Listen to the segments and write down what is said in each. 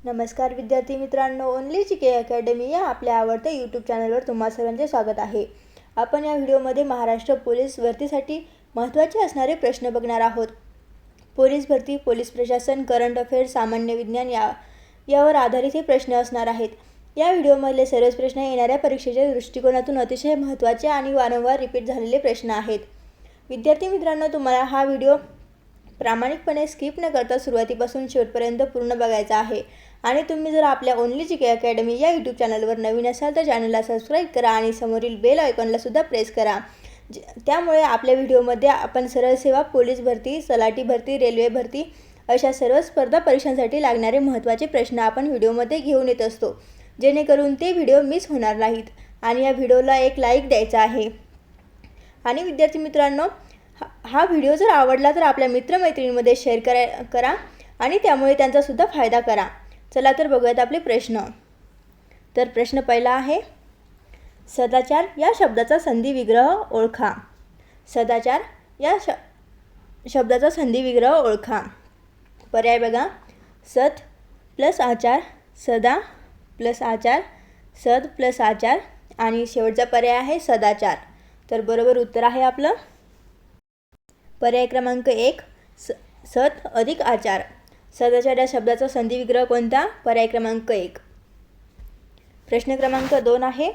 नमस्कार विद्यार्थी मित्रांनो, ओनली जी के अकॅडमी या आपल्या आवडत्या यूट्यूब चॅनलवर तुम्हा सर्वांचे स्वागत आहे। आपण या व्हिडिओमध्ये महाराष्ट्र पोलीस भरतीसाठी महत्त्वाचे असणारे प्रश्न बघणार आहोत। पोलीस भरती, पोलीस प्रशासन, करंट अफेअर्स, सामान्य विज्ञान यावर आधारित हे प्रश्न असणार आहेत। या व्हिडिओमधले सर्वच प्रश्न येणाऱ्या परीक्षेच्या दृष्टिकोनातून अतिशय महत्त्वाचे आणि वारंवार रिपीट झालेले प्रश्न आहेत। विद्यार्थी मित्रांनो, तुम्हाला हा व्हिडिओ प्रामाणिकपणे स्किप न करता सुरुवातीपासून शेवटपर्यंत पूर्ण बघायचा आहे। आणि तुम्ही जर आपल्या ओनली जी के अकॅडमी या यूट्यूब चॅनलवर नवीन असाल तर चॅनलला सबस्क्राईब करा आणि समोरील बेल आयकॉनला सुद्धा प्रेस करा। त्यामुळे आपल्या व्हिडिओमध्ये आपण सरळ सेवा, पोलीस भरती, तलाठी भरती, रेल्वे भरती अशा सर्व स्पर्धा परीक्षांसाठी लागणारे महत्त्वाचे प्रश्न आपण व्हिडिओमध्ये घेऊन येत असतो, जेणेकरून ते व्हिडिओ मिस होणार नाहीत। आणि या व्हिडिओला एक लाईक द्यायचा आहे। आणि विद्यार्थी मित्रांनो, हा व्हिडिओ जर आवडला तर आपल्या मित्रमैत्रिणींमध्ये शेअर करा आणि त्यामुळे त्यांचा सुद्धा फायदा करा। चला तर बघूयात आपले प्रश्न। तर प्रश्न पहिला आहे, सदाचार या शब्दाचा संधी विग्रह ओळखा। सदाचार या शब्दाचा संधी विग्रह ओळखा। पर्याय बघा, सत प्लस आचार, सदा प्लस आचार, सद प्लस आचार आणि शेवटचा पर्याय आहे सदाचार। तर बरोबर उत्तर आहे आपलं पर्याय क्रमांक 1, सत अधिक आचार। सदाचार या शब्दाचा संधी विग्रह कोणता? पर्याय क्रमांक 1। प्रश्न क्रमांक 2 आहे,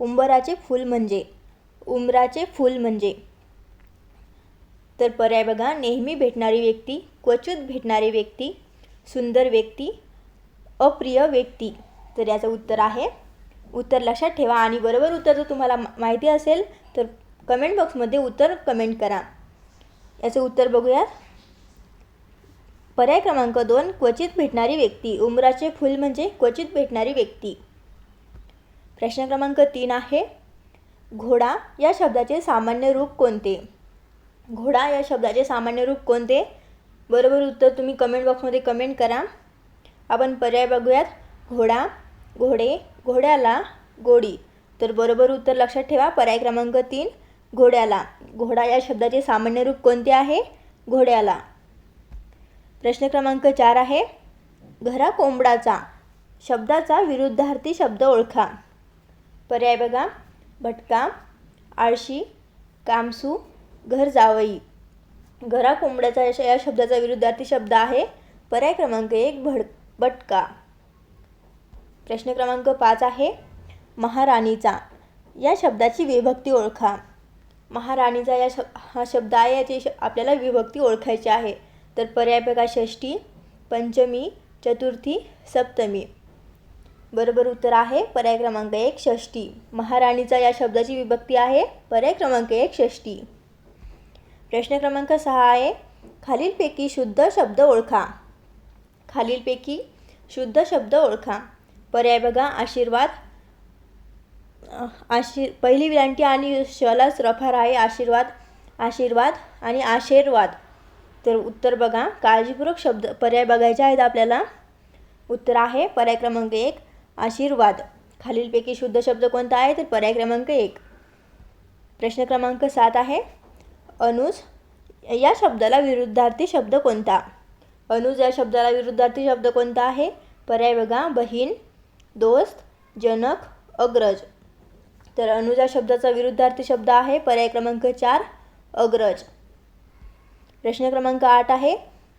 उंबराचे फूल म्हणजे? उंबराचे फूल म्हणजे? तर पर्याय बघा, नेहमी भेटणारी व्यक्ती, क्वचित भेटणारी व्यक्ती, सुंदर व्यक्ती, अप्रिय व्यक्ती। तर याचं उत्तर आहे, उत्तर लक्षात ठेवा आणि बरोबर उत्तर जर तुम्हाला माहिती असेल तर कमेंट बॉक्समध्ये उत्तर कमेंट करा। याचं उत्तर बघूयात। पर्याय क्रमांक 2, क्वचित भेटणारी व्यक्ती। उंबराचे फूल म्हणजे क्वचित भेटणारी व्यक्ती। प्रश्न क्रमांक 3 आहे, घोडा या शब्दाचे सामान्य रूप कोणते? घोडा या शब्दाचे सामान्य रूप कोणते? बरोबर उत्तर तुम्ही कमेंट बॉक्समध्ये कमेंट करा। आपण पर्याय बघूयात, घोडा, घोडे, घोड्याला, गोडी। तर बरोबर उत्तर लक्षात ठेवा, पर्याय क्रमांक 3, घोड्याला। घोडा या शब्दाचे सामान्य रूप कोणते आहे? घोड्याला। प्रश्न क्रमांक 4 आहे, घरा कोंबडाचा शब्दाचा विरुद्धार्थी शब्द ओळखा। पर्याय बघा, भटका, आळशी, कामसू, घर जावई। घरा कोंबड्याचा या शब्दाचा विरुद्धार्थी शब्द आहे पर्याय क्रमांक 1, भटका। प्रश्न क्रमांक 5 आहे, महाराणीचा या शब्दाची विभक्ती ओळखा। महाराणीचा हा शब्द आहे, याची आपल्याला विभक्ती ओळखायची आहे। तर पर्याय बघा, षष्ठी, पंचमी, चतुर्थी, सप्तमी। बरोबर उत्तर आहे पर्याय क्रमांक 1, षष्ठी। महाराणीचा या शब्दाची विभक्ती आहे पर्याय क्रमांक 1, षष्ठी। प्रश्न क्रमांक 6 आहे, खालीलपैकी शुद्ध शब्द ओळखा। खालीलपैकी शुद्ध शब्द ओळखा। पर्याय बघा, आशीर्वाद, पहिली विलांटी आणि शलाच रफार आहे, आशीर्वाद, आशीर्वाद आणि आशीर्वाद। तर उत्तर बघा, काळजीपूर्वक शब्द पर्याय बघायचे आहेत आपल्याला। उत्तर आहे पर्याय क्रमांक 1, आशीर्वाद। खालीलपैकी शुद्ध शब्द कोणता आहे? तर पर्याय क्रमांक 1। प्रश्न क्रमांक 7 आहे, अनुज या शब्दाला विरुद्धार्थी शब्द कोणता? अनुज या शब्दाला विरुद्धार्थी शब्द कोणता आहे? पर्याय बघा, बहीण, दोस्त, जनक, अग्रज। तर अनुज या शब्दाचा विरुद्धार्थी शब्द आहे पर्याय क्रमांक 4, अग्रज। प्रश्न क्रमांक 8 आहे,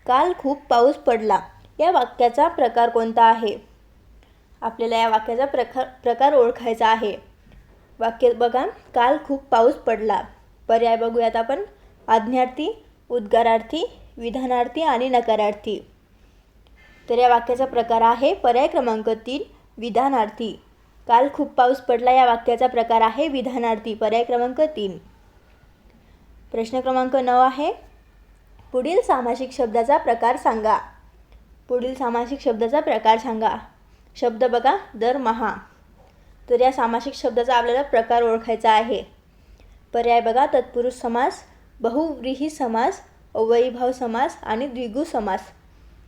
काल खूप पाऊस पडला या वाक्याचा प्रकार कोणता आहे? आपल्याला या वाक्याचा प्रकार ओळखायचा आहे। वाक्य बघा, काल खूप पाऊस पडला। पर्याय बघूयात आपण, आज्ञार्थी, उद्गारार्थी, विधानार्थी आणि नकारार्थी। तर या वाक्याचा प्रकार आहे पर्याय क्रमांक 3, विधानार्थी। काल खूप पाऊस पडला या वाक्याचा प्रकार आहे विधानार्थी, पर्याय क्रमांक 3। प्रश्न क्रमांक 9 आहे, पुढील सामासिक शब्दाचा प्रकार सांगा। पुढील सामासिक शब्दाचा प्रकार सांगा। शब्द बघा, दरमहा। तर या सामासिक शब्दाचा आपल्याला प्रकार ओळखायचा आहे। पर्याय बघा, तत्पुरुष समास, बहुव्रीही समास, अव्ययीभाव समास आणि द्विगु समास।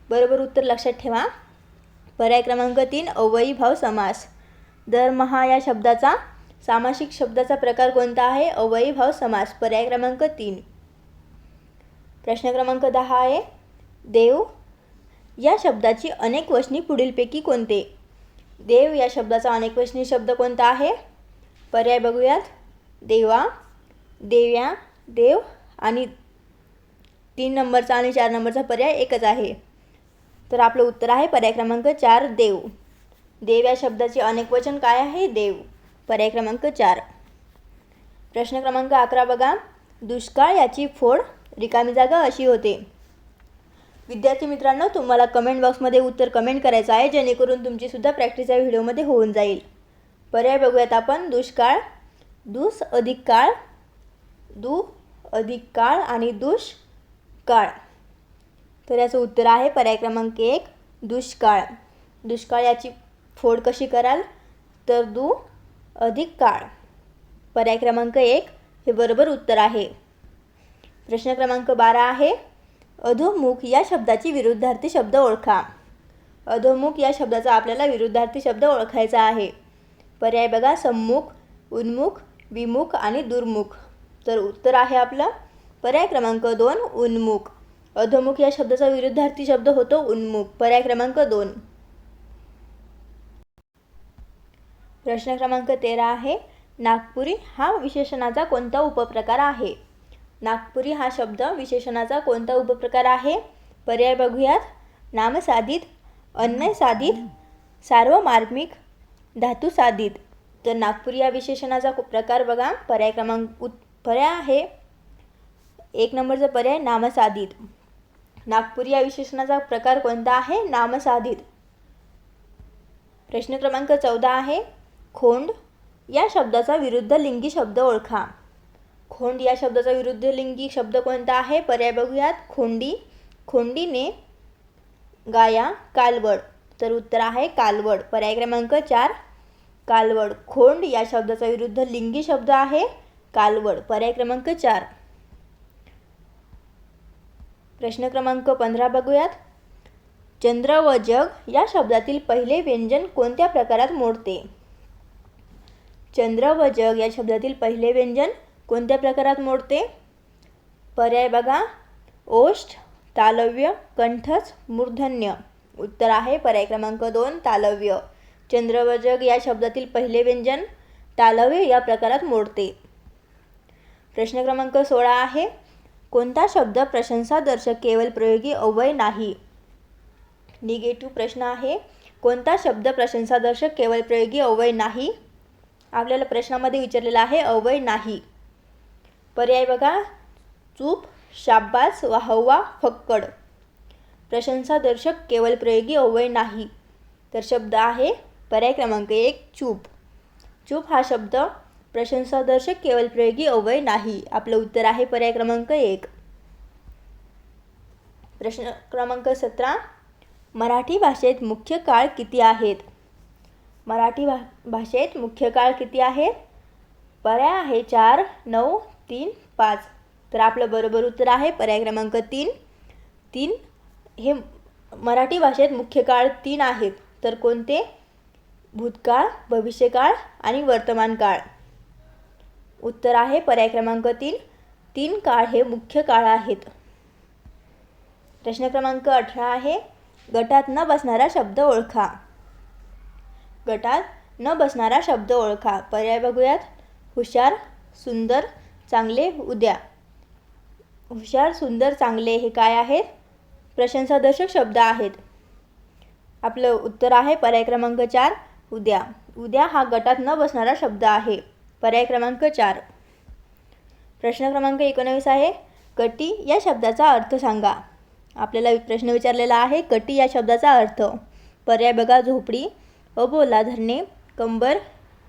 बरोबर उत्तर लक्षात ठेवा, पर्याय क्रमांक 3, अव्ययीभाव समास। दरमहा या शब्दाचा सामासिक शब्दाचा प्रकार कोणता आहे? अव्ययीभाव समास, पर्याय क्रमांक 3। प्रश्न क्रमांक 10 आहे, देव या शब्दाची अनेकवचनी पुढीलपैकी कोणते? देव या शब्दाचा अनेकवचनी शब्द कोणता आहे? पर्याय बघूयात. देवा, देव्या, देव आणि 3 नंबरचा आणि 4 नंबरचा पर्याय एकच आहे. तर आपलं उत्तर आहे पर्याय क्रमांक 4 देव. देव या शब्दाचे अनेकवचन काय आहे? देव. पर्याय क्रमांक 4. प्रश्न क्रमांक 11 बघा. दुष्काळ याची फोड रिकामी जागा अशी होते. विद्यार्थी मित्रांनो, तुम्हाला कमेंट बॉक्समध्ये उत्तर कमेंट करायचं आहे, जेणेकरून तुमचीसुद्धा प्रॅक्टिस या व्हिडिओमध्ये होऊन जाईल. पर्याय बघूयात आपण. दुष्काळ, दुस अधिक काळ, दु अधिक काळ आणि दुष्काळ. तर याचं उत्तर आहे पर्याय क्रमांक 1 दुष्काळ. दुष्काळ याची फोड कशी कराल? तर दु अधिक काळ. पर्याय क्रमांक 1 हे बरोबर उत्तर आहे. प्रश्न क्रमांक 12 आहे. अधोमुख या शब्दाची विरुद्धार्थी शब्द ओळखा. अधोमुख या शब्दाचा आपल्याला विरुद्धार्थी शब्द ओळखायचा आहे. पर्याय बघा. सम्मुख, उन्मुख, विमुख आणि दुर्मुख. तर उत्तर आहे आपलं पर्याय क्रमांक 2 उन्मुख. अधोमुख या शब्दाचा विरुद्धार्थी शब्द होतो उन्मुख. पर्याय क्रमांक 2. प्रश्न क्रमांक 13 आहे. नागपुरी हा विशेषणाचा कोणता उपप्रकार आहे? नागपुरी हा शब्द विशेषणाचा कोणता उपप्रकार आहे? पर्याय बघूयात. नामसाधित, अन्वयसाधित, सार्वमार्मिक, धातुसाधित. तर नागपुरी या विशेषणाचा प्रकार बघा. पर्याय आहे 1 नंबरचा पर्याय नामसाधित. नागपुरी या विशेषणाचा प्रकार कोणता आहे? नामसाधित. प्रश्न क्रमांक 14 आहे. खोंड या शब्दाचा विरुद्ध लिंगी शब्द ओळखा. खोंड या शब्दाचा विरुद्ध लिंगी शब्द कोणता आहे? पर्याय बघूयात. खोंडी, खोंडीने, गाया, कालवड. तर उत्तर आहे कालवड. पर्याय क्रमांक 4 कालवड. खोंड या शब्दाचा विरुद्ध लिंगी शब्द आहे कालवड. पर्याय क्रमांक 4. प्रश्न क्रमांक 15 बघूयात. चंद्र व जग या शब्दातील पहिले व्यंजन कोणत्या प्रकारात मोडते? चंद्र व जग या शब्दातील पहिले व्यंजन कोणत्या प्रकारात मोडते? पर्याय बघा. ओष्ठ, तालव्य, कंठच, मूर्धन्य. उत्तर आहे पर्याय क्रमांक 2 तालव्य. चंद्र व जग या शब्दातील पहिले व्यंजन तालव्य या प्रकारात मोडते. प्रश्न क्रमांक 16 आहे. कोणता शब्द प्रशंसादर्शक केवळ प्रयोगी अव्यय नाही? निगेटिव्ह प्रश्न आहे. कोणता शब्द प्रशंसादर्शक केवळ प्रयोगी अव्यय नाही? आपल्याला प्रश्नामध्ये विचारलेला आहे अव्यय नाही. पर्याय बघा. चूप, शाब्बास, वाहवा, फक्कड. प्रशंसादर्शक केवळ प्रयोगी अव्यय नाही. तर शब्द आहे पर्याय क्रमांक 1 चूप. चूप हा शब्द प्रशंसादर्शक केवळ प्रयोगी अव्यय नाही. आपलं उत्तर आहे पर्याय क्रमांक 1. प्रश्न क्रमांक 17. मराठी भाषेत मुख्य काळ किती आहेत? मराठी भाषेत मुख्य काळ किती आहेत? पर्याय आहे 4, 9, 3, 5. तर आपलं बरोबर उत्तर आहे पर्याय क्रमांक 3. 3 हे मराठी भाषेत मुख्य काळ 3 आहेत. तर कोणते? भूतकाळ, भविष्यकाळ आणि वर्तमान काळ. उत्तर आहे पर्याय क्रमांक 3. 3 काळ हे मुख्य काळ आहेत. प्रश्न क्रमांक 18 आहे. गटात न बसणारा शब्द ओळखा. गटात न बसणारा शब्द ओळखा. पर्याय बघूयात. हुशार, सुंदर, चांगले, उद्या. हुशार, सुंदर, चांगले हे काय आहेत? प्रशंसादर्शक शब्द आहेत. आपलं उत्तर आहे पर्याय क्रमांक 4 उद्या. उद्या हा गटात न बसणारा शब्द आहे. पर्याय क्रमांक 4. प्रश्न क्रमांक 19 आहे. कटी या शब्दाचा अर्थ सांगा. आपल्याला प्रश्न विचारलेला आहे कटी या शब्दाचा अर्थ. पर्याय बघा. झोपडी, अबोला धरणे, कंबर,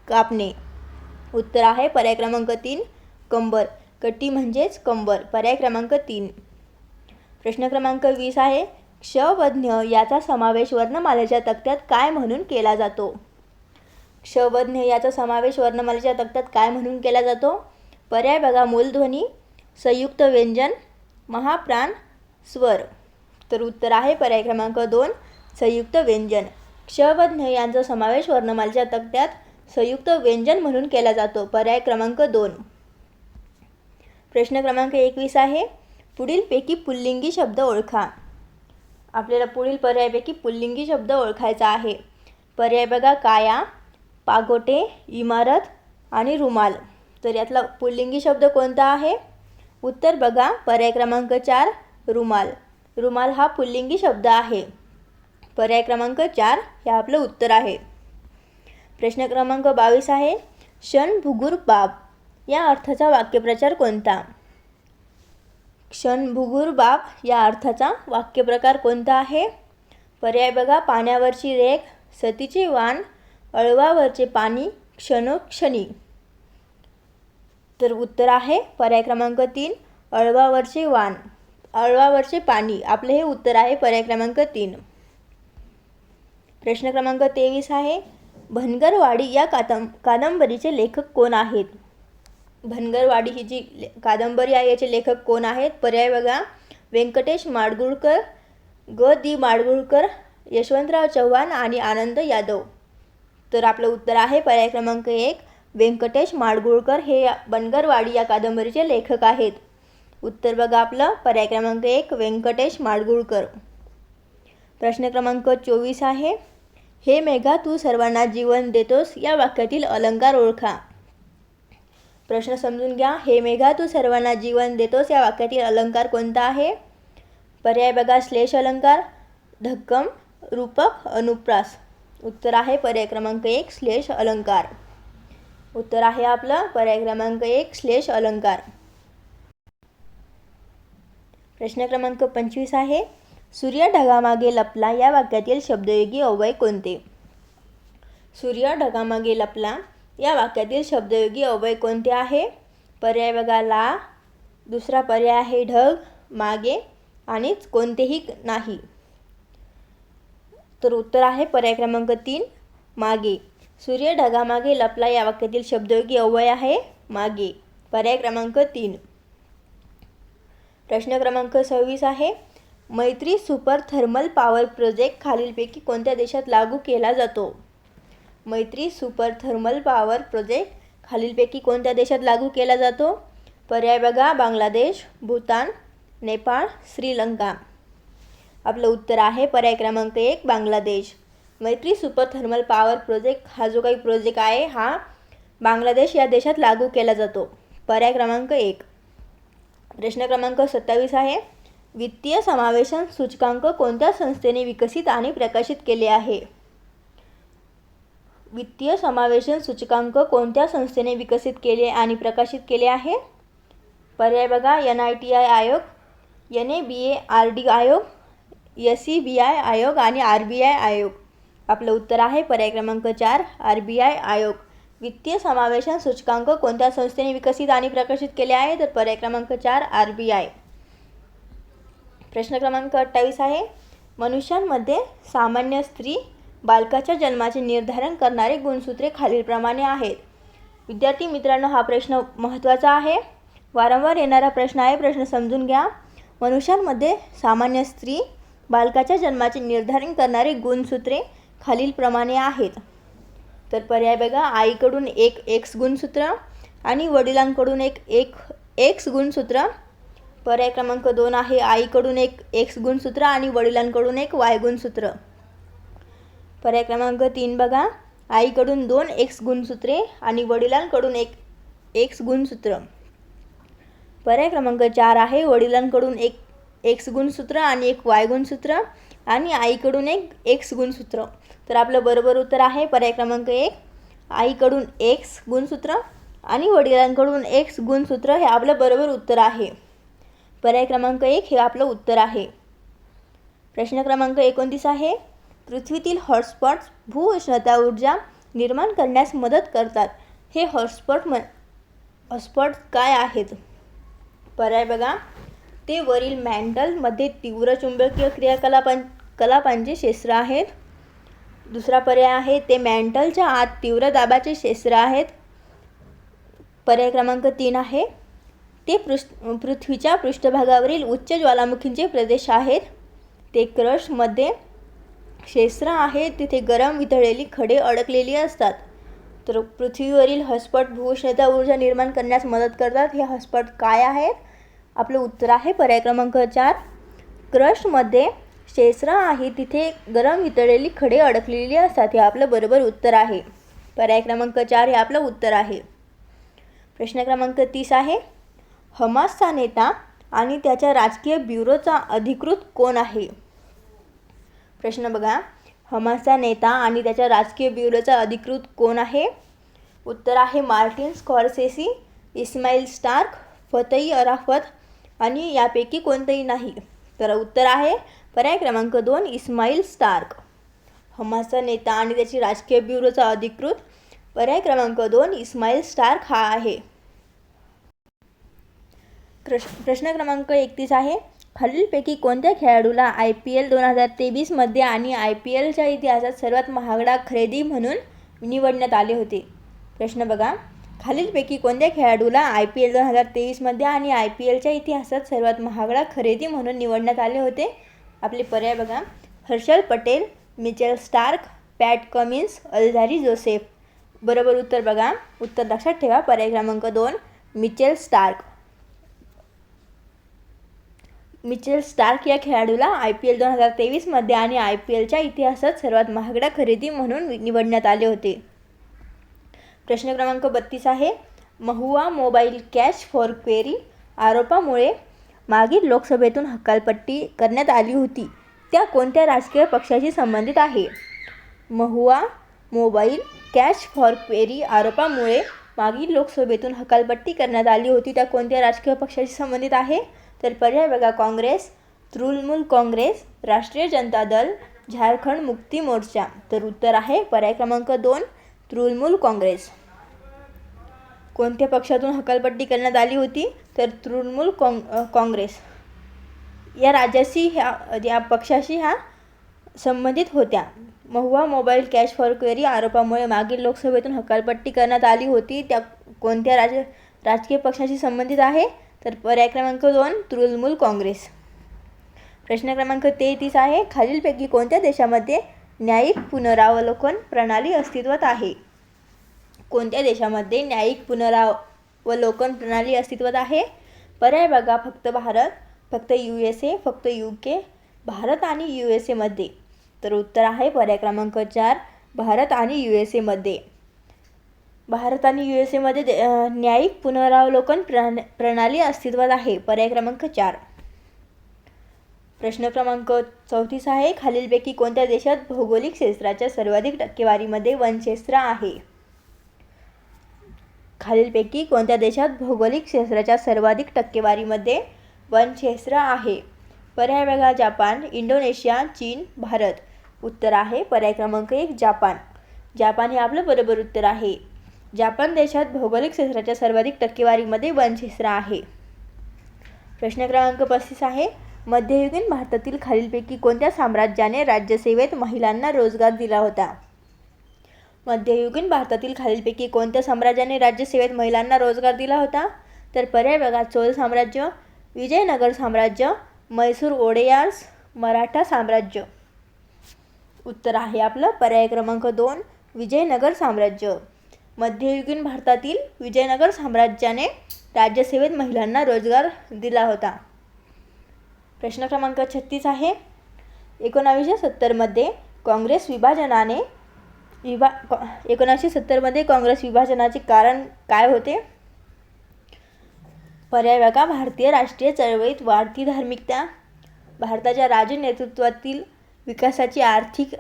कापणे. उत्तर आहे पर्याय क्रमांक 3 कंबर. कटी म्हणजेच कंबर. पर्याय क्रमांक 3. प्रश्न क्रमांक 20 आहे. क्ष व ज्ञ याचा समावेश वर्णमालेच्या तक्त्यात काय म्हणून केला जातो? क्ष व ज्ञ याचा समावेश वर्णमालेच्या तक्त्यात काय म्हणून केला जातो? पर्याय बघा. मूलध्वनी, संयुक्त व्यंजन, महाप्राण, स्वर. तर उत्तर आहे पर्याय क्रमांक 2 संयुक्त व्यंजन. क्ष व ज्ञ यांचा समावेश वर्णमालेच्या तक्त्यात संयुक्त व्यंजन म्हणून केला जातो. पर्याय क्रमांक 2. प्रश्न क्रमांक 21 आहे. पुढीलपैकी पुल्लिंगी शब्द ओळखा. आपल्याला पुढील पर्यायापैकी पुल्लिंगी शब्द ओळखायचा आहे. पर्याय बघा, काया, पागोटे, इमारत आणि रुमाल. तर यातला पुल्लिंगी शब्द कोणता आहे? उत्तर बघा, पर्याय क्रमांक 4 रुमाल. रुमाल हा पुल्लिंगी शब्द आहे. पर्याय क्रमांक 4 हे आपलं उत्तर आहे. प्रश्न क्रमांक 22 आहे, क्षण भुगुर बाब या अर्थाचा वाक्यप्रचार कोणता? क्षण भुगुर बाब या अर्थाचा वाक्यप्रकार कोणता आहे? पर्याय बघा, पाण्यावरची रेघ, सतीचे वाण, अळवावरचे पाणी, क्षणोक्षणी. तर उत्तर आहे पर्याय क्रमांक 3 अळवावरचे वाण, अळवावरचे पाणी. आपले हे उत्तर आहे पर्याय क्रमांक 3. प्रश्न क्रमांक 23 आहे, भनगरवाडी या कादंबरीचे लेखक कोण आहेत? भनगरवाडी ही जी कादंबरी आहे याचे लेखक कोण आहेत? पर्याय बघा, व्यंकटेश माडगूळकर, ग. दी. माडगूळकर, यशवंतराव चव्हाण आणि आनंद यादव. तर आपलं उत्तर आहे पर्याय क्रमांक 1 व्यंकटेश माडगूळकर हे भनगरवाडी या कादंबरीचे लेखक आहेत. उत्तर बघा आपलं पर्याय क्रमांक 1 व्यंकटेश माडगूळकर. प्रश्न क्रमांक 24 आहे, हे मेघा तू सर्वांना जीवन देतोस या वाक्यातील अलंकार ओळखा. प्रश्न समजून घ्या. हे मेघा तू सर्वांना जीवन देतोस या वाक्यातील अलंकार कोणता आहे? पर्याय बघा, श्लेष अलंकार, धक्कम, रूपक, अनुप्रास. उत्तर आहे पर्याय क्रमांक 1 श्लेष अलंकार. उत्तर आहे आपलं पर्याय क्रमांक 1 श्लेष अलंकार. प्रश्न क्रमांक 25 आहे, सूर्य ढगामागे लपला या वाक्यातील शब्दयोगी अव्यय कोणते? सूर्य ढगामागे लपला या वाक्यातील शब्दयोगी अव्यय कोणते आहे? पर्याय बघा, ला, दुसरा पर्याय आहे ढग, मागे आणि कोणतेही नाही. तर उत्तर आहे पर्याय क्रमांक 3 मागे. सूर्य ढगामागे लपला या वाक्यातील शब्दयोगी अव्यय आहे मागे. पर्याय क्रमांक 3. प्रश्न क्रमांक 26 आहे, मैत्री सुपर थर्मल पॉवर प्रोजेक्ट खालीलपैकी कोणत्या देशात लागू केला जातो? मैत्री सुपर थर्मल पॉवर प्रोजेक्ट खालीलपैकी कोणत्या देशात लागू केला जातो? पर्याय बघा, बांगलादेश, भूतान, नेपाळ, श्रीलंका. आपलं उत्तर आहे पर्याय क्रमांक 1 बांगलादेश. मैत्री सुपर थर्मल पॉवर प्रोजेक्ट हा जो काही प्रोजेक्ट आहे हा बांगलादेश या देशात लागू केला जातो. पर्याय क्रमांक 1. प्रश्न क्रमांक 27 आहे, वित्तीय समावेशन सूचकांक कोणत्या संस्थेने विकसित आणि प्रकाशित केले आहे? वित्तीय समावेशन सूचकांक कोणत्या संस्थेने विकसित केले आणि प्रकाशित केले आहे? पर्याय बघा, NITI आयोग, NABARD आयोग, SEBI आयोग आणि RBI आयोग. आपलं उत्तर आहे पर्याय क्रमांक 4 RBI आयोग. वित्तीय समावेशन सूचकांक कोणत्या संस्थेने विकसित आणि प्रकाशित केले आहे? तर पर्याय क्रमांक 4 RBI. प्रश्न क्रमांक 28 आहे, मनुष्यांमध्ये सामान्य स्त्री बालकाच्या जन्माचे निर्धारण करणारे गुणसूत्रे खालीलप्रमाणे आहेत. विद्यार्थी मित्रांनो, हा प्रश्न महत्त्वाचा आहे, वारंवार येणारा प्रश्न आहे. प्रश्न समजून घ्या. मनुष्यांमध्ये सामान्य स्त्री बालकाच्या जन्माचे निर्धारण करणारे गुणसूत्रे खालीलप्रमाणे आहेत. तर पर्याय बघा, आईकडून एक X गुणसूत्र आणि वडिलांकडून एक X गुणसूत्र. पर्याय क्रमांक 2 आहे आईकडून एक X गुणसूत्र आणि वडिलांकडून एक Y गुणसूत्र. पर्याय क्रमांक 3 बघा, आईकडून 2 X गुणसूत्रे आणि वडिलांकडून एक X गुणसूत्र. पर्याय क्रमांक 4 आहे वडिलांकडून एक X गुणसूत्र आणि एक Y गुणसूत्र आणि आईकडून एक X गुणसूत्र. तर आपलं बरोबर उत्तर आहे पर्याय क्रमांक 1 आईकडून X गुणसूत्र आणि वडिलांकडून X गुणसूत्र हे आपलं बरोबर उत्तर आहे. पर्याय क्रमांक 1 हे आपलं उत्तर आहे. प्रश्न क्रमांक 29 आहे, पृथ्वीतील हॉटस्पॉट्स भूउष्णता ऊर्जा निर्माण करण्यास मदत करतात. हे हॉटस्पॉट काय आहेत? पर्याय बघा, ते वरील मॅन्टलमध्ये तीव्र चुंबकीय क्रियाकलापांचे क्षेत्र आहेत. दुसरा पर्याय आहे ते मॅन्टलच्या आत तीव्र दाबाचे क्षेत्र आहेत. पर्याय क्रमांक 3 आहे ते पृथ्वीच्या पृष्ठभागावरील उच्च ज्वालामुखींचे प्रदेश आहेत. ते क्रस्टमध्ये क्षेत्र आहेत, तिथे गरम वितळलेली खडे अडकलेली असतात. तर पृथ्वीवरील हॉटस्पॉट भूउष्णता ऊर्जा निर्माण करण्यास मदत करतात. हे हॉटस्पॉट काय आहेत? आपलं उत्तर आहे पर्याय क्रमांक 4 क्रस्टमध्ये शेसरा आहे तिथे गरम वितळलेली खडे अडकलेली असतात. हे आपलं बरोबर उत्तर आहे. पर्याय क्रमांक 4 हे आपलं उत्तर आहे. प्रश्न क्रमांक 30 आहे, हमासचा नेता आणि त्याच्या राजकीय ब्युरोचा अधिकृत कोण आहे? प्रश्न बघा, हमासचा नेता आणि त्याच्या राजकीय ब्युरोचा अधिकृत कोण आहे? उत्तर आहे Martin Scorsese, Ismail Stark, Fathi Arafat आणि यापैकी कोणतंही नाही. तर उत्तर आहे पर्याय क्रमांक 2 इस्माईल स्टार्क. हमासचा नेता आणि त्याची राजकीय ब्युरोचा अधिकृत पर्याय क्रमांक 2 इस्माईल स्टार्क हा आहे. प्रश्न क्रमांक 31 आहे, खालीलपैकी कोणत्या खेळाडूला IPL 2023 मध्ये आणि IPLच्या इतिहासात सर्वात महागडा खरेदी म्हणून निवडण्यात आले होते? प्रश्न बघा, खालीलपैकी कोणत्या खेळाडूला IPL 2023 मध्ये आणि IPLच्या इतिहासात सर्वात महागडा खरेदी म्हणून निवडण्यात आले होते? आपले पर्याय बघा, हर्षल पटेल, मिचेल स्टार्क, पॅट कमिन्स, अल्झारी जोसेफ. बरोबर उत्तर बघा, उत्तर लक्षात ठेवा, पर्याय क्रमांक 2 मिचेल स्टार्क. मिचेल स्टार्क या खेळाडूला IPL 2023 मध्ये आणि IPLच्या इतिहासात सर्वात महागडा खरेदी म्हणून निवडण्यात आले होते. प्रश्न क्रमांक 32 आहे, Mahua mobile cash for query आरोपामुळे मागील लोकसभेतून हकालपट्टी करण्यात आली होती त्या कोणत्या राजकीय पक्षाशी संबंधित आहे? Mahua mobile cash for query आरोपामुळे मागील लोकसभेतून हकालपट्टी करण्यात आली होती त्या कोणत्या राजकीय पक्षाशी संबंधित आहे? तर पर्याय बघा, काँग्रेस, तृणमूल काँग्रेस, राष्ट्रीय जनता दल, झारखंड मुक्ती मोर्चा. तर उत्तर आहे पर्याय क्रमांक 2 तृणमूल काँग्रेस. कोणत्या पक्षातून हकालपट्टी करण्यात आली होती? तर तृणमूल काँग्रेस या राज्याशी या पक्षाशी संबंधित होत्या. Mahua mobile cash for query आरोपामुळे मागील लोकसभेतून हकालपट्टी करण्यात आली होती त्या कोणत्या राजकीय पक्षाशी संबंधित आहे? तर पर्याय क्रमांक 2 तृणमूल काँग्रेस. प्रश्न क्रमांक 33 आहे, खालीलपैकी कोणत्या देशामध्ये न्यायिक पुनरावलोकन प्रणाली अस्तित्वात आहे? कोणत्या देशामध्ये न्यायिक पुनरावलोकन प्रणाली अस्तित्वात आहे? पर्याय बघा, फक्त भारत, फक्त USA, फक्त UK, भारत आणि USA मध्ये. तर उत्तर आहे पर्याय क्रमांक 4 भारत आणि USA मध्ये. भारत आणि USA मध्ये न्यायिक पुनरावलोकन प्रणाली अस्तित्वात आहे. पर्याय क्रमांक 4. प्रश्न क्रमांक 34 आहे, खालीलपैकी कोणत्या देशात भौगोलिक क्षेत्राच्या सर्वाधिक टक्केवारीमध्ये वनक्षेत्र आहे? खालीलपैकी कोणत्या देशात भौगोलिक क्षेत्राच्या सर्वाधिक टक्केवारीमध्ये वनक्षेत्र आहे? पर्याय बघा, जापान, इंडोनेशिया, चीन, भारत. उत्तर आहे पर्याय क्रमांक 1 जापान. जापान हे आपलं बरोबर उत्तर आहे. जापान देशात भौगोलिक क्षेत्राच्या सर्वाधिक टक्केवारीमध्ये वनक्षेत्र आहे. प्रश्न क्रमांक 35 आहे, मध्ययुगीन भारतातील खालीलपैकी कोणत्या साम्राज्याने राज्यसेवेत महिलांना रोजगार दिला होता? मध्ययुगीन भारतातील खालीलपैकी कोणत्या साम्राज्याने राज्यसेवेत महिलांना रोजगार दिला होता? तर पर्याय बघा, चोल साम्राज्य, विजयनगर साम्राज्य, म्हैसूर ओडेयार्स, मराठा साम्राज्य. उत्तर आहे आपलं पर्याय क्रमांक 2 विजयनगर साम्राज्य. मध्ययुगीन भारतातील विजयनगर साम्राज्याने राज्यसेवेत महिलांना रोजगार दिला होता. प्रश्न क्रमांक 36 आहे, 1970 मध्ये काँग्रेस विभाजनाचे कारण काय होते? पर्याय बघा, भारतीय राष्ट्रीय चळवळीत वाढती धार्मिकता, भारताच्या राजनेतृत्वातील विकासाची आर्थिक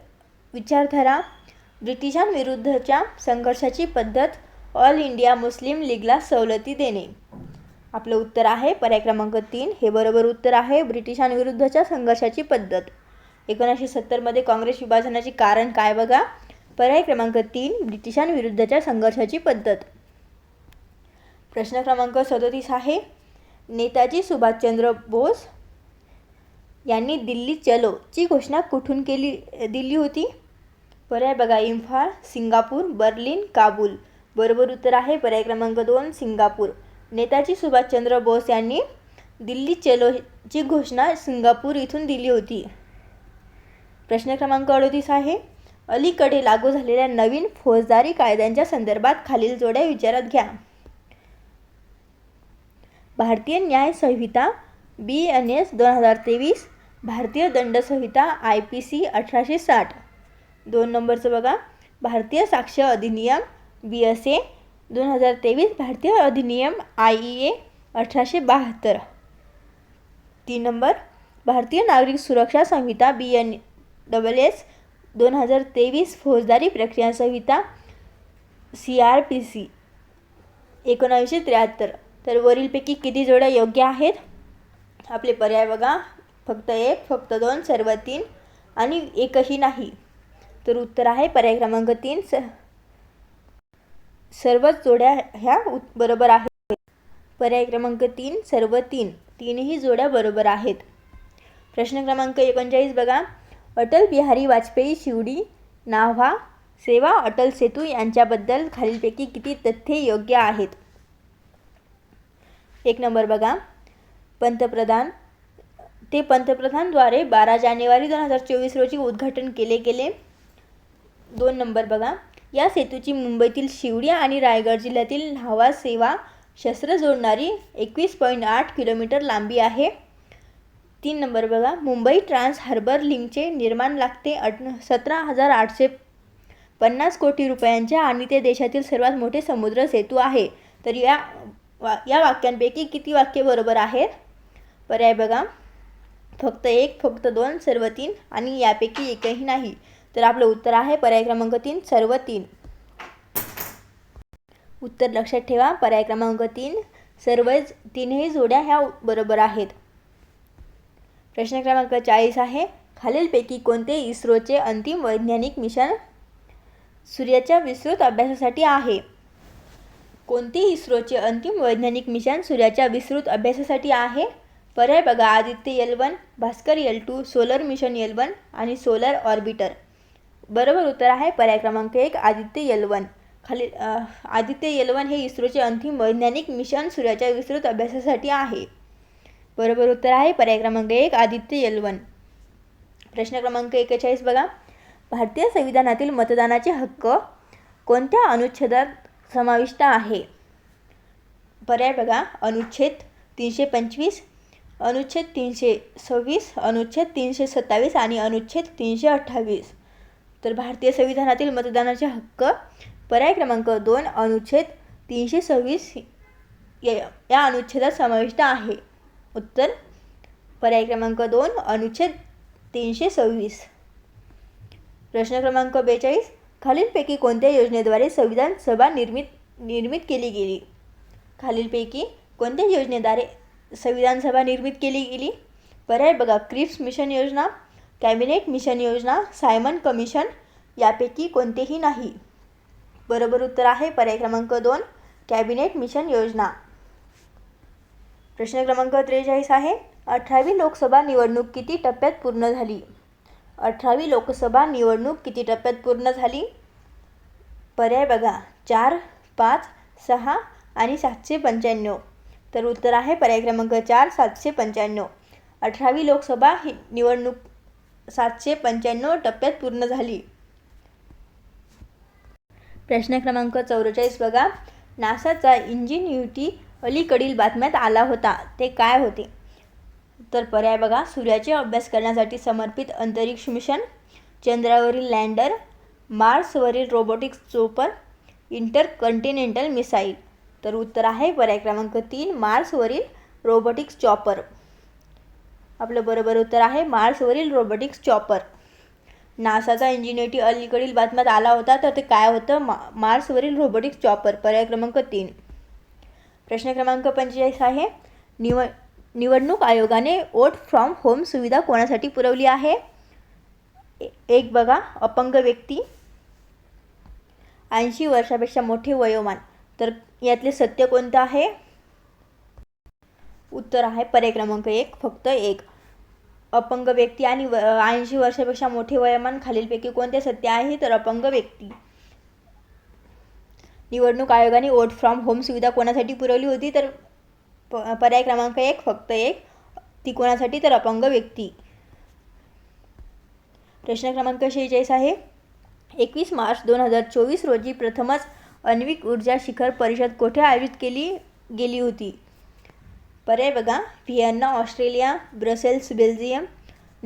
विचारधारा, ब्रिटिशांविरुद्धच्या संघर्षाची पद्धत, ऑल इंडिया मुस्लिम लीगला सवलती देणे. आपलं उत्तर आहे पर्याय क्रमांक 3 हे बरोबर उत्तर आहे, ब्रिटिशांविरुद्धच्या संघर्षाची पद्धत. 1970 मध्ये काँग्रेस विभाजनाचे कारण काय बघा? पर्याय क्रमांक 3 ब्रिटिशांविरुद्धच्या संघर्षाची पद्धत. प्रश्न क्रमांक 37 आहे, नेताजी सुभाषचंद्र बोस यांनी दिल्ली चलो ची घोषणा कुठून दिली होती? पर्याय बघा, इम्फाळ, सिंगापूर, बर्लिन, काबूल. बरोबर उत्तर आहे पर्याय क्रमांक 2 सिंगापूर. नेताजी सुभाषचंद्र बोस यांनी दिल्ली चलोची घोषणा सिंगापूर इथून दिली होती. प्रश्न क्रमांक 38 आहे, अलीकडे लागू झालेल्या नवीन फौजदारी कायद्यांच्या संदर्भात खालील जोड्या विचारात घ्या. भारतीय न्याय संहिता BNS 2023, भारतीय दंड संहिता IPC 1860. 2 नंबरचं बघा, भारतीय साक्ष अधिनियम BSA 2023. भारतीय अधिनियम IEA 1872. 3 नंबर, भारतीय नागरिक सुरक्षा संहिता BNSS 2023. फौजदारी प्रक्रिया संहिता CRPC 1973. तर वरीलपैकी किती जोड्या योग्य आहेत? आपले पर्याय बघा, फक्त 1, फक्त 2, सर्व 3 आणि एकही नाही. तर उत्तर आहे पर्याय क्रमांक 3, सर्वच जोड्या ह्या बरोबर आहेत. पर्याय क्रमांक 3, सर्व 3, तीनही जोड्या बरोबर आहेत. प्रश्न क्रमांक 39 बघा, अटल बिहारी वाजपेयी शिवडी न्हावा सेवा अटल सेतू यांच्याबद्दल खालीलपैकी किती तथ्ये योग्य आहेत? 1 नंबर बघा, पंतप्रधानद्वारे 12 जानेवारी 2024 रोजी उद्घाटन केले गेले. 2 नंबर बघा, या सेतूची मुंबईतील शिवडी आणि रायगड जिल्ह्यातील न्हावा सेवा शस्त्र जोडणारी 21.8 किलोमीटर लांबी आहे. 3 नंबर बघा, मुंबई ट्रान्स हार्बर लिंकचे निर्माण लागते 17,850 कोटी रुपयांच्या आणि ते देशातील सर्वात मोठे समुद्र सेतू आहे. तर या वाक्यांपैकी किती वाक्ये बरोबर आहेत? पर्याय बघा, फक्त 1, फक्त 2, सर्व 3 आणि यापैकी एकही नाही. तर आपलं उत्तर आहे पर्याय क्रमांक 3, सर्व 3. उत्तर लक्षात ठेवा, पर्याय क्रमांक 3, सर्व तीनही जोड्या ह्या बरोबर आहेत. प्रश्न क्रमांक 40 आहे, खालीलपैकी कोणते इस्रोचे अंतिम वैज्ञानिक मिशन सूर्याच्या विस्तृत अभ्यासासाठी आहे? कोणते इस्रोचे अंतिम वैज्ञानिक मिशन सूर्याच्या विस्तृत अभ्यासासाठी आहे? पर्याय बघा, Aditya L1, Bhaskar L2, solar mission L1 आणि सोलर ऑर्बिटर. बरोबर उत्तर आहे पर्याय क्रमांक 1, आदित्य L1. आदित्य L1 हे इस्रोचे अंतिम वैज्ञानिक मिशन सूर्याच्या विस्तृत अभ्यासासाठी आहे. बरोबर उत्तर आहे पर्याय क्रमांक 1, आदित्य L1. प्रश्न क्रमांक 41 बघा, भारतीय संविधानातील मतदानाचे हक्क कोणत्या अनुच्छेदात समाविष्ट आहे? पर्याय बघा, अनुच्छेद 325, अनुच्छेद 326, अनुच्छेद 327 आणि अनुच्छेद 328. तर भारतीय संविधानातील मतदानाचे हक्क पर्याय क्रमांक 2, अनुच्छेद 326 या अनुच्छेदात समाविष्ट आहे. उत्तर पर्याय क्रमांक 2, अनुच्छेद 326. प्रश्न क्रमांक 42, खालीलपैकी कोणत्या योजनेद्वारे संविधान सभा निर्मित केली गेली? खालीलपैकी कोणत्या योजनेद्वारे संविधान सभा निर्मित केली गेली? पर्याय बघा, क्रिप्स मिशन योजना, कॅबिनेट मिशन योजना, सायमन कमिशन यापैकी कोणतेही नाही. बरोबर उत्तर आहे पर्याय क्रमांक 2, कॅबिनेट मिशन योजना. प्रश्न क्रमांक 43 आहे, 18वी लोकसभा निवडणूक किती टप्प्यात पूर्ण झाली? 18वी लोकसभा निवडणूक किती टप्प्यात पूर्ण झाली? पर्याय बघा, 4, 5, 6 आणि 795. तर उत्तर आहे पर्याय क्रमांक 4, 795. 18वी लोकसभा ही निवडणूक 795 टप्प्यात पूर्ण झाली. प्रश्न क्रमांक 44 बघा, नासाचा इंजिन्युटी अलीकडील बातम्यात आला होता, ते काय होते? तर पर्याय बघा, सूर्याचे अभ्यास करण्यासाठी समर्पित अंतरिक्ष मिशन, चंद्रावरील लँडर, मार्सवरील रोबोटिक्स चोपर, इंटरकॉन्टिनेंटल मिसाईल. तर उत्तर आहे पर्याय क्रमांक 3, मार्सवरील रोबोटिक्स चॉपर. आपलं बरोबर उत्तर आहे मार्सवरील रोबोटिक्स चॉपर. नासाचा इंजिन्युटी अलीकडील बातम्यात आला होता, तर ते काय होतं? मार्सवरील रोबोटिक्स चॉपर. पर्याय क्रमांक 3. प्रश्न क्रमांक 45 आहे, निवडणूक आयोगाने वोट फ्रॉम होम सुविधा कोणासाठी पुरवली आहे? एक बघा, अपंग व्यक्ती, 80 वर्षापेक्षा मोठे वयोमान. तर यातले सत्य कोणतं आहे? उत्तर आहे पर्याय क्रमांक 1, फक्त 1. अपंग व्यक्ती आणि 80 वर्षापेक्षा मोठे वयोमान खालीलपैकी कोणते सत्य आहे? तर अपंग व्यक्ती. निवडणूक आयोगाने वोट फ्रॉम होम सुविधा कोणासाठी पुरवली होती? तर पर्याय क्रमांक 1, फक्त 1. ती कोणासाठी? तर अपंग व्यक्ती. प्रश्न क्रमांक 46 आहे, 21 मार्च 2024 रोजी प्रथमच आण्विक ऊर्जा शिखर परिषद कोठे आयोजित केली गेली होती? पर्याय बघा, Vienna Australia, Brussels Belgium,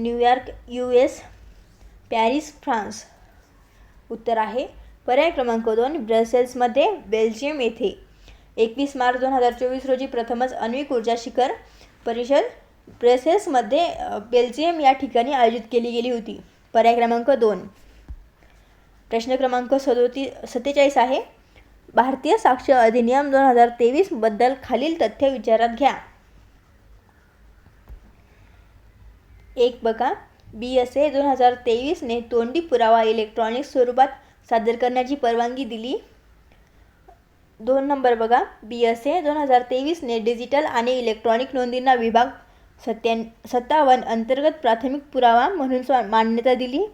New York US, Paris France. उत्तर आहे पर्याय क्रमांक 2 ब्रसेल्समध्ये बेल्जियम येथे. 21 मार्च 2024 रोजी प्रथमच आण्विक ऊर्जा शिखर परिषद ब्रसेल्समध्ये बेल्जियम या ठिकाणी आयोजित केली गेली होती. पर्याय क्रमांक 2. प्रश्न क्रमांक 47 आहे. भारतीय साक्ष अधिनियम 2023 बद्दल खालील तथ्य विचारात घ्या. 1 बघा, BSA 2023 ने तोंडी पुरावा इलेक्ट्रॉनिक स्वरूपात सादर करण्याची परवानगी दिली. 2 नंबर बघा, BSA 2023 ने डिजिटल आणि इलेक्ट्रॉनिक नोंदींना विभाग 57 अंतर्गत प्राथमिक पुरावा म्हणून मान्यता दिली.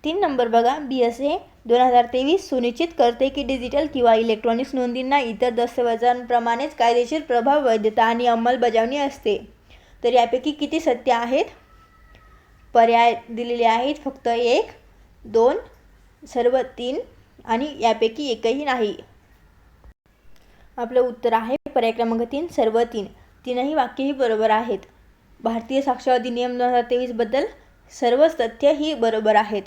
3 नंबर बघा, BSA 2023 सुनिश्चित करते की डिजिटल किंवा इलेक्ट्रॉनिक्स नोंदींना इतर दस्तऐवजांप्रमाणेच कायदेशीर प्रभाव, वैधता आणि अंमलबजावणी असते. तर यापैकी किती सत्य आहेत? पर्याय दिलेले आहेत फक्त 1, 2, सर्व 3 आणि यापैकी एकही नाही. आपलं उत्तर आहे पर्याय क्रमांक 3, सर्व 3. तीनही वाक्यही बरोबर आहेत. भारतीय साक्ष अधिनियम 2023 बद्दल सर्व तथ्य ही बरोबर आहेत.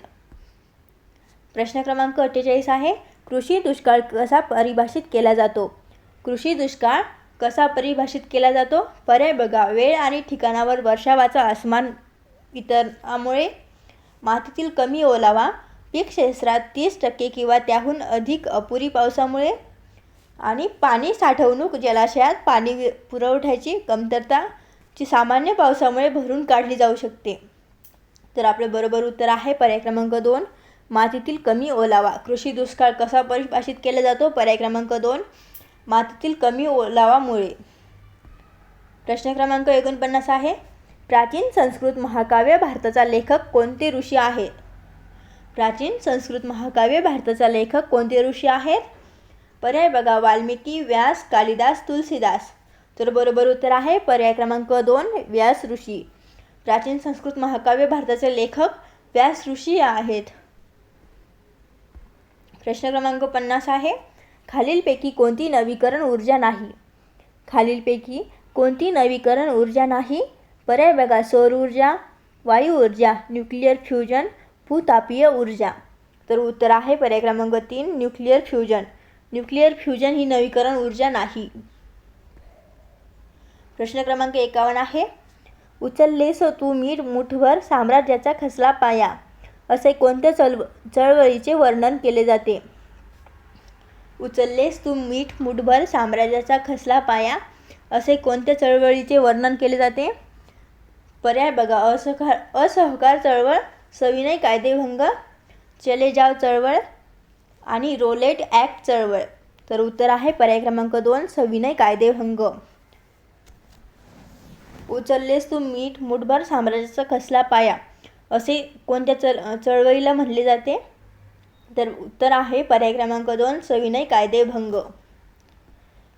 प्रश्न क्रमांक 48 आहे. कृषी दुष्काळ कसा परिभाषित केला जातो? कृषी दुष्काळ कसा परिभाषित केला जातो? पर्याय बघा, वेळ आणि ठिकाणावर वर्षावाचा असमान वितरणामुळे, मातीतील कमी ओलावा, पीक क्षेत्रात 30% किंवा त्याहून अधिक अपुरी पावसामुळे आणि पाणी साठवणूक जलाशयात पाणी पुरवठ्याची कमतरता जी सामान्य पावसामुळे भरून काढली जाऊ शकते. तर आपले बरोबर उत्तर आहे पर्याय क्रमांक 2, मातीतील कमी ओलावा. कृषी दुष्काळ कसा परिभाषित केला जातो? पर्याय क्रमांक 2, मातीतील कमी ओलावामुळे. प्रश्न क्रमांक 49 आहे. प्राचीन संस्कृत महाकाव्य भारताचा लेखक कोणते ऋषी आहेत? प्राचीन संस्कृत महाकाव्य भारताचा लेखक कोणते ऋषी आहेत? पर्याय बघा, वाल्मिकी, व्यास, कालिदास, तुलसीदास. तर बरोबर उत्तर आहे पर्याय क्रमांक 2, व्यास ऋषी. प्राचीन संस्कृत महाकाव्य भारताचे लेखक व्यास ऋषी आहेत. प्रश्न क्रमांक 50 आहे. खालीलपैकी कोणती नवीकरण ऊर्जा नाही? खालीलपैकी कोणती नवीकरण ऊर्जा नाही? पर्याय बघा, सौर ऊर्जा, वायू ऊर्जा, न्यूक्लिअर फ्युजन, भूतापीय ऊर्जा. तर उत्तर आहे पर्याय क्रमांक 3, न्यूक्लिअर फ्युजन. न्यूक्लिअर फ्युजन ही नवीकरण ऊर्जा नाही. प्रश्न क्रमांक 51 आहे. उचललेस तू मीठ मुठभर साम्राज्याचा खचला पाया असे कोणत्या चळवळीचे वर्णन केले जाते? उचललेस तू मीठ मुठभर साम्राज्याचा खचला पाया असे कोणत्या चळवळीचे वर्णन केले जाते? पर्याय बघा, असहकार चळवळ, सविनय कायदेभंग, चले जाव चळवळ आणि रोलेट ॲक्ट चळवळ. तर उत्तर आहे पर्याय क्रमांक 2, सविनय कायदेभंग. उचललेस तू मीठ मुठभर साम्राज्याचा खचला पाया असे कोणत्या चळवळीला म्हणले जाते? तर उत्तर आहे पर्याय क्रमांक 2, सविनय कायदेभंग.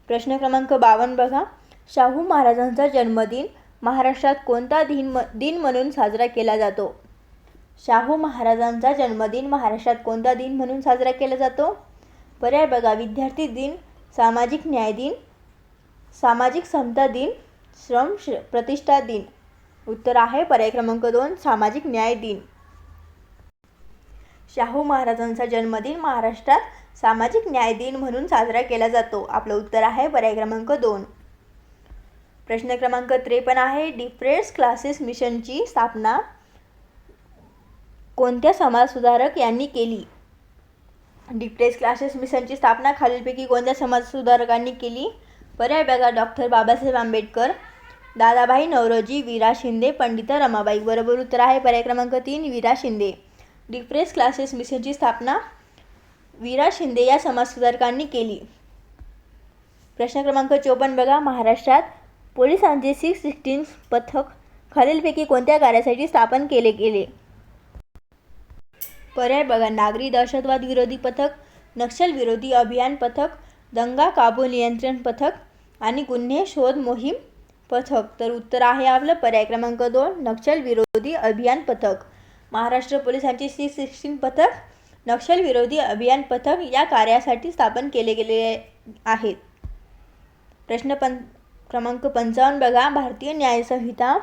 प्रश्न क्रमांक 52 बघा. शाहू महाराजांचा जन्मदिन महाराष्ट्रात कोणता दिन म्हणून साजरा केला जातो? शाहू महाराजांचा जन्मदिन महाराष्ट्रात कोणता दिन म्हणून साजरा केला जातो? पर्याय बघा, विद्यार्थी दिन, सामाजिक न्याय दिन, सामाजिक समता दिन, श्रम प्रतिष्ठा दिन. उत्तर आहे पर्याय क्रमांक 2, सामाजिक न्याय दिन. शाहू महाराजांचा जन्मदिन महाराष्ट्रात सामाजिक न्याय दिन म्हणून साजरा केला जातो. आपलं उत्तर आहे पर्याय क्रमांक 2. प्रश्न क्रमांक 53 आहे. डिप्रेस्ड क्लासेस मिशनची स्थापना कोणत्या समाजसुधारक यांनी केली? डिप्रेस्ड क्लासेस मिशनची स्थापना खालीलपैकी कोणत्या समाजसुधारकांनी केली? पर्याय बघा, डॉक्टर बाबासाहेब आंबेडकर, दादाभाई नौरोजी, वीरा शिंदे, पंडिता रमाबाई. बरोबर उत्तर आहे पर्याय क्रमांक 3, वीरा शिंदे. डिप्रेस्ड क्लासेस मिशनची स्थापना वीरा शिंदे या समाजसुधारकांनी केली. प्रश्न क्रमांक 54 बघा. महाराष्ट्रात पोलिसांचे 616 पथक खालीलपैकी कोणत्या कार्यासाठी स्थापन केले गेले? पर्याय बघा, नागरी दहशतवाद विरोधी पथक, नक्षल विरोधी अभियान पथक, दंगा काबू नियंत्रण पथक आणि गुन्हे शोध मोहीम पथक. तर उत्तर आहे आपलं पर्याय क्रमांक 2, नक्षल विरोधी अभियान पथक. महाराष्ट्र पोलिसांचे 616 पथक नक्षल विरोधी अभियान पथक या कार्यासाठी स्थापन केले गेले आहेत. प्रश्न क्रमांक 55 बघा. भारतीय न्याय संहिता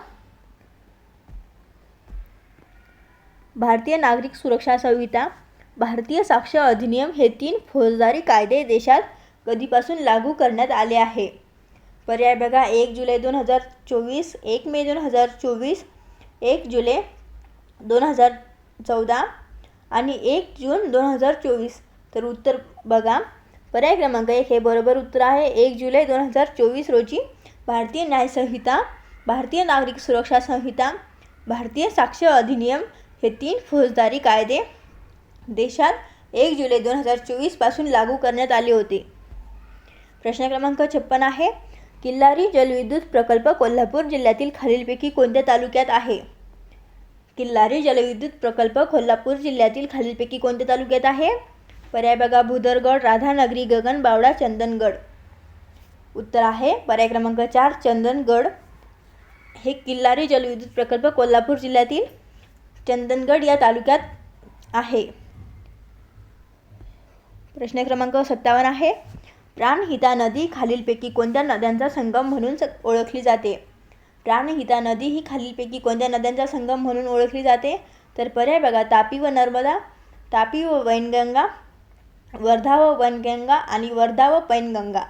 भारतीय नागरिक सुरक्षा संहिता, भारतीय साक्ष अधिनियम हे 3 फौजदारी कायदे देशात कधीपासून लागू करण्यात आले आहे? पर्याय बघा, 1 जुलै 2024, 1 मे 2024, 1 जुलै 2014 आणि 1 जून 2024. तर उत्तर बघा, पर्याय क्रमांक 1 हे बरोबर उत्तर आहे. 1 जुलै 2024 रोजी भारतीय न्याय संहिता, भारतीय नागरिक सुरक्षा संहिता, भारतीय साक्ष अधिनियम हे 3 फौजदारी कायदे देशात 1 जुलै 2024 पासून लागू करण्यात आले होते. प्रश्न क्रमांक 56 आहे. किल्लारी जलविद्युत प्रकल्प कोल्हापूर जिल्ह्यातील खालीलपैकी कोणत्या तालुक्यात आहे? किल्लारी जलविद्युत प्रकल्प कोल्हापूर जिल्ह्यातील खालीलपैकी कोणत्या तालुक्यात आहे? पर्याय बघा, भुदरगड, राधानगरी, गगनबावडा, चंदनगड. उत्तर आहे पर्याय क्रमांक 4 चंदनगड. हे किल्लारी जलविद्युत प्रकल्प कोल्हापूर जिल्ह्यातील चंदनगड या तालुक्यात आहे. प्रश्न क्रमांक 57 आहे. प्राणहिता नदी खालीलपैकी कोणत्या नद्यांचा संगम म्हणून ओळखली जाते? प्राणहिता नदी ही खालीलपैकी कोणत्या नद्यांचा संगम म्हणून ओळखली जाते? तर पर्याय बघा, तापी व नर्मदा, तापी व वैनगंगा, वर्धा व वैनगंगा आणि वर्धा व पैनगंगा.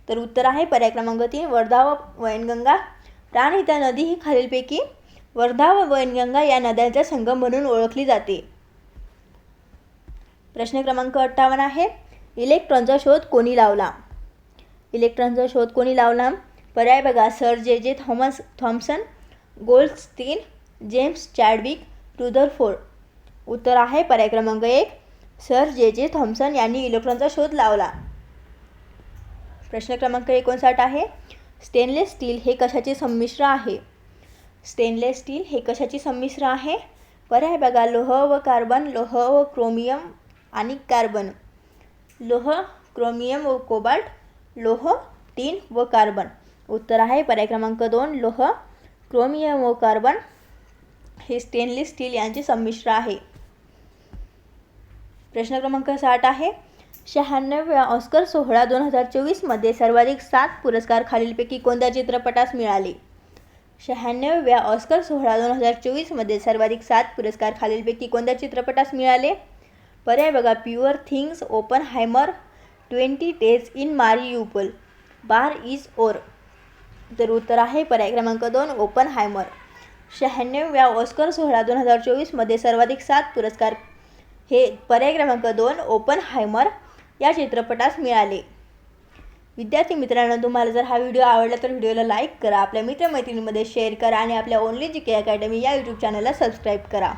तर उत्तर आहे पर्याय क्रमांक 3 वर्धा व वैनगंगा. प्राणहिता नदी ही खालीलपैकी वर्धा व वैनगंगा या नद्यांचा संगम म्हणून ओळखली जाते. प्रश्न क्रमांक 58 आहे. इलेक्ट्रॉनचा शोध कोणी लावला? इलेक्ट्रॉनचा शोध कोणी लावला? पर्याय बघा, sir J Thomson, Goldstein, James Chadwick, Rutherford. उत्तर आहे पर्याय क्रमांक 1 सर जे थॉम्सन यांनी इलेक्ट्रॉनचा शोध लावला. प्रश्न क्रमांक 59 आहे. स्टेनलेस स्टील हे कशाचे संमिश्र आहे? स्टेनलेस स्टील हे कशाचे संमिश्र आहे? पर्याय बघा, लोह व कार्बन, लोह व क्रोमियम आणि कार्बन, लोह, क्रोमियम व कोबाल्ट, लोह, टीन व कार्बन. उत्तर आहे पर्याय क्रमांक 2 लोह, क्रोमियम व कार्बन हे स्टेनलेस स्टील यांचे संमिश्र आहे. प्रश्न क्रमांक 60 आहे. 96व्या ऑस्कर सोहळा 2024 मध्ये सर्वाधिक 7 पुरस्कार खालीलपैकी कोणत्या चित्रपटास मिळाले? 96व्या ऑस्कर सोहळा 2024 मध्ये सर्वाधिक 7 पुरस्कार खालीलपैकी कोणत्या चित्रपटास मिळाले? पर्याय बघा, pure things, Oppenheimer, 20 days in Mariupol, bar is or. तर उत्तर आहे पर्याय क्रमांक 2 ओपनहायमर. 96व्या ऑस्कर सोहळा 2024 मध्ये सर्वाधिक 7 पुरस्कार हे पर्याय क्रमांक 2 ओपनहायमर या चित्रपटास मिळाले. विद्यार्थी मित्रांनो, तुम्हाला जर हा व्हिडिओ आवडला तर व्हिडिओला लाईक करा, आपल्या मित्रमैत्रिणींमध्ये शेअर करा आणि आपल्या ओनली जी के अकॅडमी या यूट्यूब चॅनलला सबस्क्राईब करा.